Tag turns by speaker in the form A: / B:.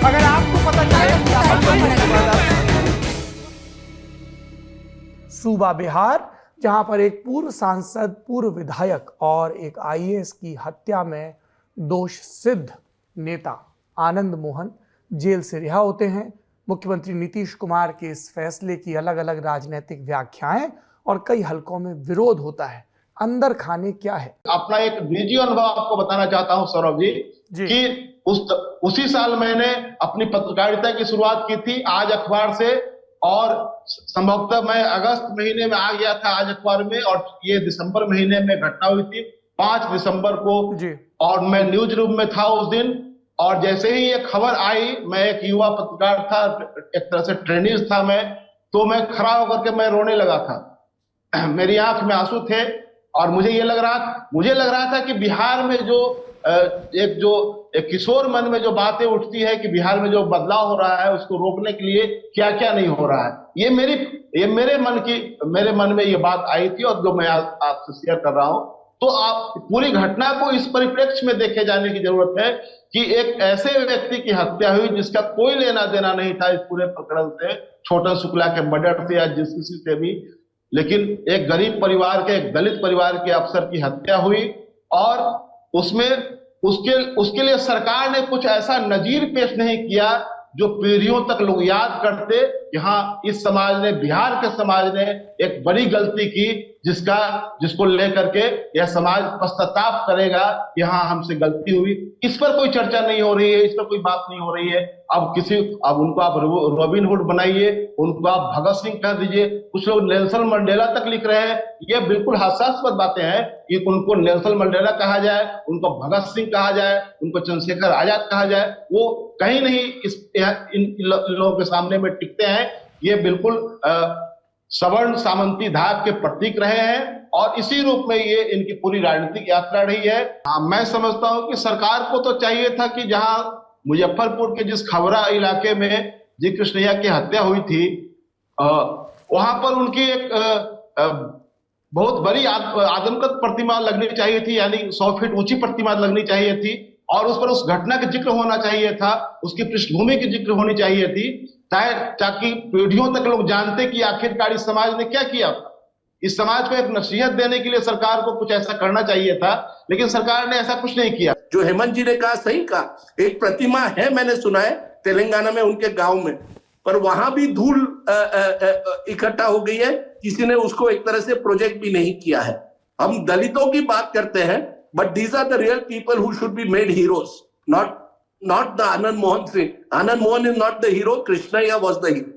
A: अगर आपको पता चले सूबा बिहार, जहां पर एक पूर्व सांसद, पूर्व विधायक और एक आईएएस की हत्या में दोष सिद्ध नेता आनंद मोहन जेल से रिहा होते हैं। मुख्यमंत्री नीतीश कुमार के इस फैसले की अलग अलग राजनीतिक व्याख्याएं और कई हलकों में विरोध होता है। अंदर खाने क्या है?
B: अपना एक निजी अनुभव आपको बताना चाहता हूं सौरभ जी कि उसी साल मैंने अपनी पत्रकारिता की शुरुआत की थी आज अखबार से, और संभवतः मैं अगस्त महीने में आ गया था आज अखबार में, और ये दिसंबर महीने में घटना हुई थी 5 दिसंबर को, और मैं न्यूज रूम में था उस दिन। और जैसे ही ये खबर आई, मैं एक युवा पत्रकार था, एक तरह से ट्रेनिंग था मैं, तो मैं खड़ा होकर के मैं रोने लगा था। मेरी आंख में आंसू थे और मुझे लग रहा था कि बिहार में जो एक किशोर मन में जो बातें उठती है कि बिहार में जो बदलाव हो रहा है उसको रोकने के लिए क्या क्या नहीं हो रहा है। ये मेरे मन में ये बात आई थी और जो मैं आपसे शेयर कर रहा हूं। तो आप पूरी घटना को इस परिप्रेक्ष्य में देखे जाने की जरूरत है कि एक ऐसे व्यक्ति की हत्या हुई जिसका कोई लेना देना नहीं था इस पूरे प्रकरण से, छोटन शुक्ला के मर्डर से या जिस किसी से भी, लेकिन एक गरीब परिवार के, एक दलित परिवार के अफसर की हत्या हुई, और उसके लिए सरकार ने कुछ ऐसा नजीर पेश नहीं किया जो पीढ़ियों तक लोग याद करते। यहाँ इस समाज ने, बिहार के समाज ने एक बड़ी गलती की जिसको लेकर के यह समाज पश्चाताप करेगा, यहाँ हमसे गलती हुई। इस पर कोई चर्चा नहीं हो रही है, इस पर कोई बात नहीं हो रही है। अब उनको आप रॉबिन हुड बनाइए, उनको आप भगत सिंह कह दीजिए, कुछ लोग नेल्सन मंडेला तक लिख रहे हैं। ये बिल्कुल हास्यास्पद बातें हैं कि उनको नेल्सन मंडेला कहा जाए, उनको भगत सिंह कहा जाए, उनको चंद्रशेखर आजाद कहा जाए, वो कहीं नहीं इन लोगों के सामने में टिकते हैं। ये बिल्कुल सवर्ण सामंती धाक के प्रतीक रहे हैं और इसी रूप में ये इनकी पूरी राजनीतिक यात्रा रही है। मैं समझता हूं कि सरकार को तो चाहिए था कि जहां मुजफ्फरपुर के जिस खबरा इलाके में जी कृष्णैया की हत्या हुई थी, वहां पर उनकी एक बहुत बड़ी आदमकद प्रतिमा लगनी चाहिए थी, यानी 100 फीट ऊंची प्रतिमा लगनी चाहिए थी, और उस पर उस घटना का जिक्र होना चाहिए था, उसकी पृष्ठभूमि की जिक्र होनी चाहिए थी, ताकि पीढ़ियों तक लोग जानते कि आखिरकार इस समाज ने क्या किया। इस समाज को एक नसीहत देने के लिए सरकार को कुछ ऐसा करना चाहिए था, लेकिन सरकार ने ऐसा कुछ नहीं किया।
C: जो हेमंत जी ने कहा सही कहा, एक प्रतिमा है, मैंने सुना है तेलंगाना में उनके गांव में, पर वहां भी धूल इकट्ठा हो गई है, किसी ने उसको एक तरह से प्रोजेक्ट भी नहीं किया है। हम दलितों की बात करते हैं, but these are the real people who should be made heroes, not the Anand Mohan Singh. Anand Mohan is not the hero, Krishnaiah was the hero.